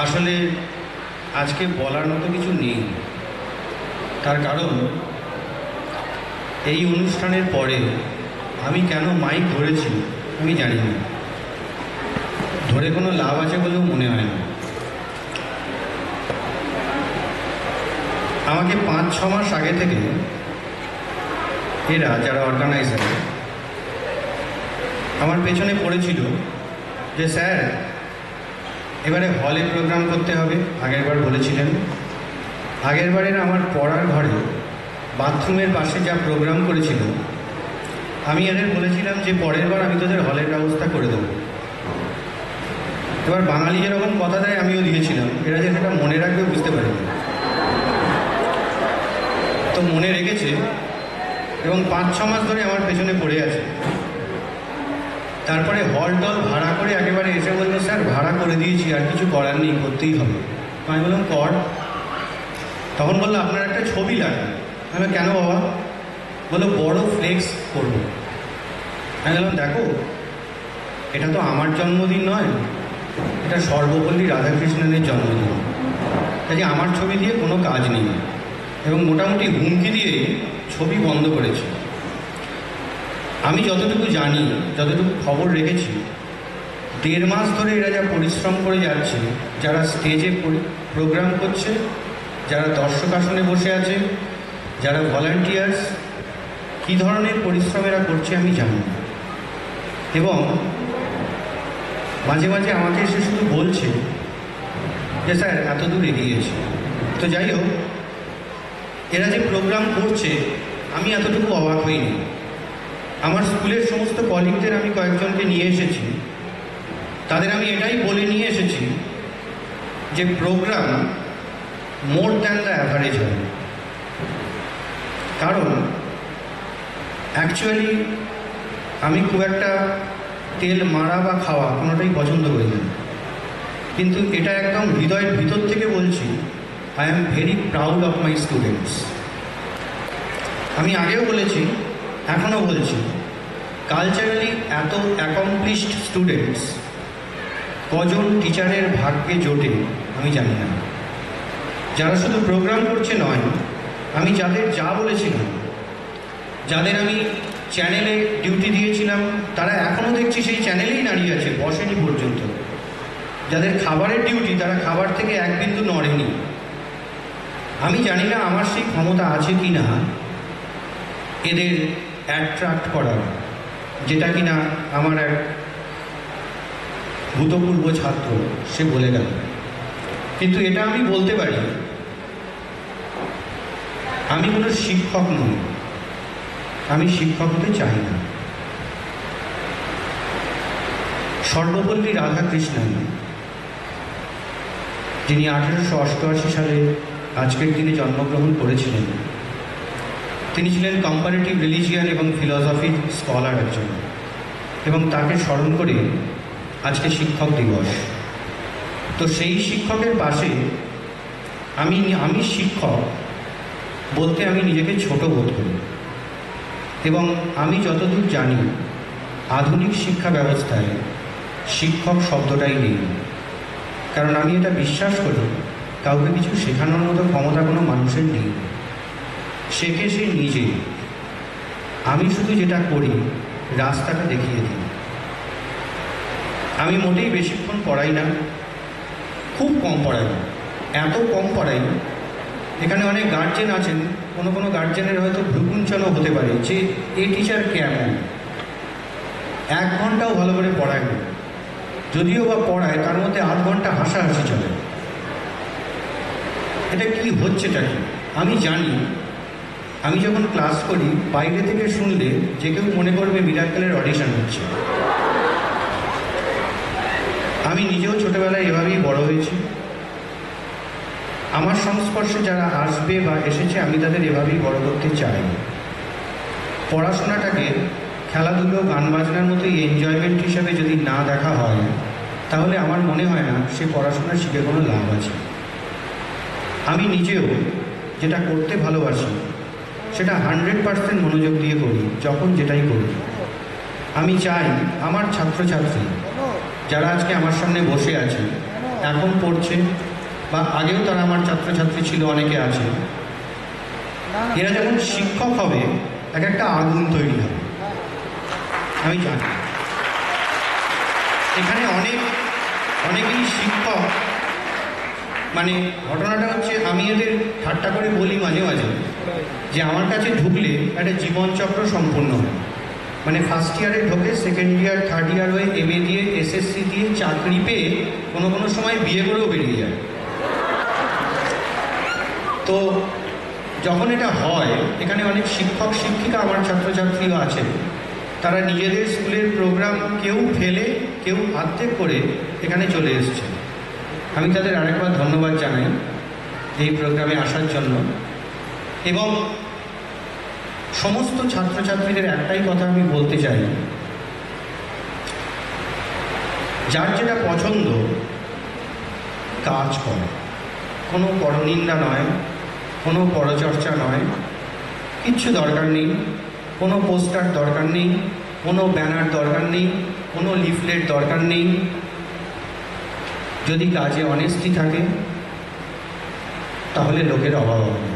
আসলে আজকে বলার মতো কিছু নেই। তার কারণ এই অনুষ্ঠানের পরে আমি কেন মাইক ধরেছি আমি জানি না, ধরে কোনো লাভ আছে বলেও মনে হয় না। আমাকে 5-6 মাস আগে থেকে এরা যারা অর্গানাইজার আমার পেছনে পড়েছিল যে স্যার এবারে হলে প্রোগ্রাম করতে হবে। আগেরবার বলেছিলেন, আগেরবারের আমার পড়ার ঘরে বাথরুমের পাশে যা প্রোগ্রাম করেছিল আমি এদের বলেছিলাম যে পরের বার আমি তোদের হলের ব্যবস্থা করে দেবো। এবার বাঙালি যেরকম কথা দেয় আমিও দিয়েছিলাম, এরা যে সেটা মনে রাখবে বুঝতে পারিনি। তো মনে রেখেছে এবং 5-6 মাস ধরে আমার পেছনে পড়ে আছে। তারপরে হল টল ভাড়া করে একেবারে এসে বললো স্যার ভাড়া করে দিয়েছি, আর কিছু করার নেই, করতেই হবে। আমি বললাম কর। তখন বললো আপনার একটা ছবি লাগবে। আমি কেন বাবা? বললো বড় ফ্লেক্স করবো। আমি বললাম দেখো এটা তো আমার জন্মদিন নয়, এটা সর্বপল্লী রাধাকৃষ্ণনের জন্মদিন, কাজে আমার ছবি দিয়ে কোনো কাজ নেই। এবং মোটামুটি হুমকি দিয়ে ছবি বন্ধ করেছে। আমি যতটুকু জানি, যতটুকু খবর রেখেছি, 1.5 মাস ধরে এরা যা পরিশ্রম করে যাচ্ছে, যারা স্টেজে প্রোগ্রাম করছে, যারা দর্শক আসনে বসে আছে, যারা ভলান্টিয়ার্স, কী ধরনের পরিশ্রম এরা করছে আমি জানি। এবং মাঝে মাঝে আমাকে এসে শুধু বলছে যে স্যার এত দূর এগিয়েছে। তো যাই হোক, এরা যে প্রোগ্রাম করছে আমি এতটুকু অবাক হইনি। আমার স্কুলের সমস্ত কলিগদের আমি কয়েকজনকে নিয়ে এসেছি, তাদের আমি এটাই বলে নিয়ে এসেছি যে program more than the average হবে। কারণ অ্যাকচুয়ালি আমি খুব একটা তেল মারা বা খাওয়া কোনোটাই পছন্দ করি না, কিন্তু এটা একদম হৃদয়ের ভিতর থেকে বলছি, I am very proud of my students. আমি আগেও বলেছি, এখনও বলছি, কালচারালি এত অ্যাকমপ্লিশড স্টুডেন্টস কজন টিচারের ভাগ্যে জোটে আমি জানি না। যারা শুধু প্রোগ্রাম করছে নয়, আমি যাদের যা বলেছিলাম, যাদের আমি চ্যানেলে ডিউটি দিয়েছিলাম, তারা এখনও দেখছি সেই চ্যানেলেই দাঁড়িয়ে আছে, বসেনি পর্যন্ত। যাদের খাবারের ডিউটি, তারা খাবার থেকে এক বিন্দু নড়েনি। আমি জানি না আমার সেই ক্ষমতা আছে কি না এদের অ্যাট্রাক্ট করার, যেটা কিনা আমার এক ভূতপূর্ব ছাত্র সে বলে গেল। কিন্তু এটা আমি বলতে পারি, আমি কোনো শিক্ষক নই, আমি শিক্ষক হতে চাই না। সর্বপল্লী রাধাকৃষ্ণন, যিনি 1888 সালে আজকের দিনে জন্মগ্রহণ করেছিলেন, তিনি ছিলেন কম্পারেটিভ রিলিজিয়ান এবং ফিলসফির স্কলার একজন, এবং তাকে স্মরণ করে আজকে শিক্ষক দিবস। তো সেই শিক্ষকের পাশে আমি শিক্ষক বলতে আমি নিজেকে ছোট বোধ করি। এবং আমি যতদূর জানি আধুনিক শিক্ষা ব্যবস্থায় শিক্ষক শব্দটাই নেই। কারণ আমি এটা বিশ্বাস করি, কাউকে কিছু শেখানোর মতো ক্ষমতা কোনো মানুষের নেই, শেখে সে নিজে। আমি শুধু যেটা করি রাস্তাটা দেখিয়ে দিই। আমি মোটেই বেশিক্ষণ পড়াই না, খুব কম পড়াই, এত কম পড়াই এখানে অনেক গার্জেন আছেন, কোনো গার্জেনের হয়তো ভ্রুকুঞ্চনও হতে পারে যে এই টিচার কেমন, 1 ঘন্টাও ভালো করে পড়ায় না, যদিও বা পড়ায় তার মধ্যে 8 ঘন্টা হাসাহাসি চলে। এটা কি হচ্ছেটা কি আমি জানি। আমি যখন ক্লাস করি বাইরে থেকে শুনলে যে কেউ মনে করবে মিরাক্কেলের অডিশন হচ্ছে। আমি নিজেও ছোটোবেলায় এভাবেই বড় হয়েছি। আমার সংস্পর্শে যারা আসবে বা এসেছে আমি তাদের এভাবেই বড় করতে চাই। পড়াশোনাটাকে খেলাধুলো গান বাজনার মতো এনজয়মেন্ট হিসাবে যদি না দেখা হয়, তাহলে আমার মনে হয় না সে পড়াশোনা শিখে কোনো লাভ আছে। আমি নিজেও যেটা করতে ভালোবাসি সেটা 100% মনোযোগ দিয়ে করি, যখন যেটাই করি। আমি চাই আমার ছাত্রছাত্রী যারা আজকে আমার সামনে বসে আছে এখন পড়ছে বা আগেও তারা আমার ছাত্রছাত্রী ছিল, অনেকে আছে, এরা যখন শিক্ষক হবে এক একটা আগুন তৈরি হবে। আমি জানি এখানে অনেকেই শিক্ষক, মানে ঘটনাটা হচ্ছে আমি এদের ঠাট্টা করে বলি মাঝে মাঝে যে আমার কাছে ঢুকলে একটা জীবনচক্র সম্পূর্ণ হয়। মানে ফার্স্ট ইয়ারে ঢোকে, সেকেন্ড ইয়ার থার্ড ইয়ার হয়ে MA দিয়ে SSC দিয়ে চাকরি পেয়ে কোনো কোনো সময় বিয়ে করেও বেরিয়ে যায়। তো যখন এটা হয়, এখানে অনেক শিক্ষক শিক্ষিকা আমার ছাত্রছাত্রীও আছেন, তারা নিজেদের স্কুলের প্রোগ্রাম কেউ ফেলে কেউ আর্ধেক করে এখানে চলে এসছে। আমি তাদের আরেকবার ধন্যবাদ জানাই এই প্রোগ্রামে আসার জন্য। এবং সমস্ত ছাত্রছাত্রীদের একটাই কথা আমি বলতে চাই, যার যেটা পছন্দ কাজ করে, কোনো পরনিন্দা নয়, কোনো পরচর্চা নয়, কিচ্ছু দরকার নেই, কোনো পোস্টার দরকার নেই, কোনো ব্যানার দরকার নেই, কোনো লিফলেট দরকার নেই। যদি কাজে অনেস্টি থাকে তাহলে লোকের অভাব হবে না।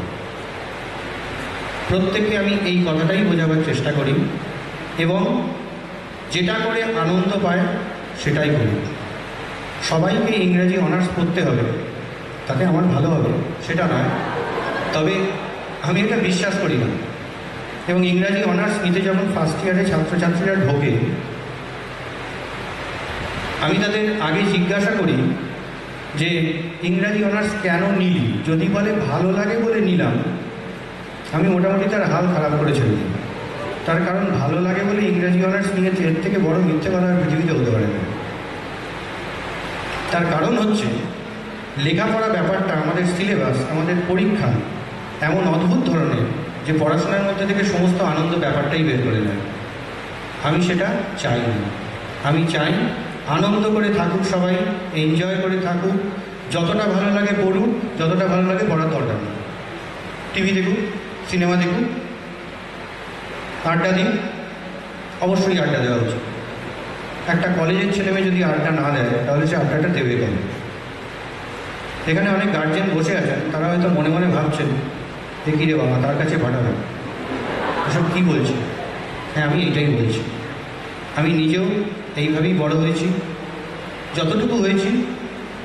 প্রত্যেককে আমি এই কথাটাই বোঝাবার চেষ্টা করি এবং যেটা করে আনন্দ পায় সেটাই করি। সবাইকে ইংরেজি অনার্স পড়তে হবে তাতে আমার ভালো হবে সেটা নয়, তবে আমি এটা বিশ্বাস করি না। এবং ইংরাজি অনার্স নিতে যখন ফার্স্ট ইয়ারে ছাত্রছাত্রীরা ঢোকে, আমি তাদের আগে জিজ্ঞাসা করি যে ইংরাজি অনার্স কেন নিলি? যদি বলে ভালো লাগে বলে নিলাম, আমি মোটামুটি তার হাল খারাপ করে ছেড়ে দিই। তার কারণ ভালো লাগে বলে ইংরাজি অনার্স নিয়েছে, এর থেকে বড় মিথ্যে কথা পৃথিবীতে হতে পারে না। তার কারণ হচ্ছে লেখাপড়া ব্যাপারটা, আমাদের সিলেবাস, আমাদের পরীক্ষা এমন অদ্ভুত ধরনের যে পড়াশোনার মধ্যে থেকে সমস্ত আনন্দ ব্যাপারটাই বের করে নেয়। আমি সেটা চাই না। আমি চাই আনন্দ করে থাকুক সবাই, এনজয় করে থাকুক, যতটা ভালো লাগে পড়ুক, যতটা ভালো লাগে পড়ার দরকার নেই। টিভি দেখুক, সিনেমা দেখুক, আড্ডা দিন, অবশ্যই আড্ডা দেওয়া উচিত। একটা কলেজের ছেলেমেয়ে যদি আড্ডা না দেয় তাহলে সে আড্ডাটা দেবে কেন? এখানে অনেক গার্জেন বসে আছেন, তারা হয়তো মনে মনে ভাবছেন যে কী রে বাবা, তার কাছে পাঠাবে, এসব কী বলছে? হ্যাঁ, আমি এইটাই বলছি। আমি নিজেও এইভাবেই বড় হয়েছি, যতটুকু হয়েছি।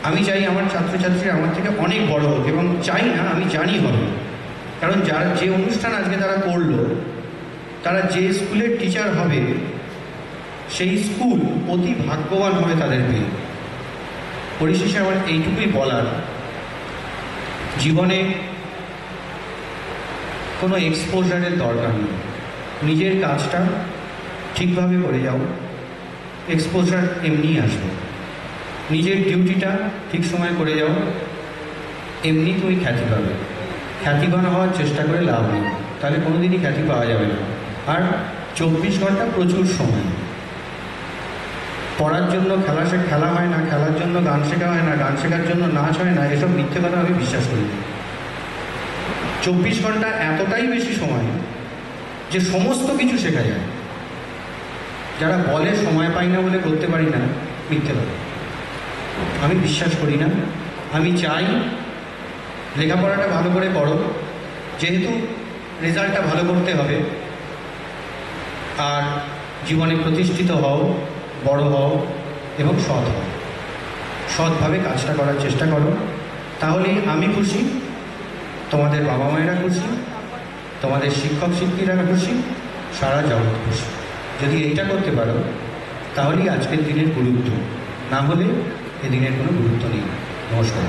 আমি চাই আমার ছাত্রছাত্রীরা আমার থেকে অনেক বড় হোক, এবং চাই না, আমি জানি হবে। কারণ যার যে অনুষ্ঠান আজকে তারা করলো, তারা যে স্কুলের টিচার হবে সেই স্কুল অতি ভাগ্যবান হবে তাদের পেয়ে। পরিশেষে আমার এইটুকুই বলার, জীবনে কোনো এক্সপোজারের দরকার নেই। নিজের কাজটা ঠিকভাবে করে যাও, এক্সপোজার এমনিই আসবে। নিজের ডিউটিটা ঠিক সময় করে যাও, এমনি তুমি খ্যাতি পাবে। খ্যাতিবান হওয়ার চেষ্টা করে লাভ নেই, তাহলে কোনো দিনই খ্যাতি পাওয়া যাবে না। আর 24 ঘন্টা প্রচুর সময়। পড়ার জন্য খেলা হয় না, খেলার জন্য গান শেখা হয় না, গান শেখার জন্য নাচ হয় না, এসব মিথ্যে কথা আমি বিশ্বাস করি। 24 ঘন্টা এতটাই বেশি সময় যে সমস্ত কিছু শেখা যায়। যারা বলে সময় পাই না বলে করতে পারি না, মিথ্যে কথা। আমি বিশ্বাস করি না। আমি চাই লেখাপড়াটা ভালো করে করো, যেহেতু রেজাল্টটা ভালো করতে হবে, আর জীবনে প্রতিষ্ঠিত হও, বড় হও এবং সৎ হও। সৎভাবে কাজটা করার চেষ্টা করো, তাহলেই আমি খুশি, তোমাদের বাবা মায়েরা খুশি, তোমাদের শিক্ষক শিক্ষিকারা খুশি, সারা জগৎ খুশি। যদি এইটা করতে পারো তাহলেই আজকের দিনের গুরুত্ব, না হলে এদিনের কোনো গুরুত্ব নেই। নমস্কার।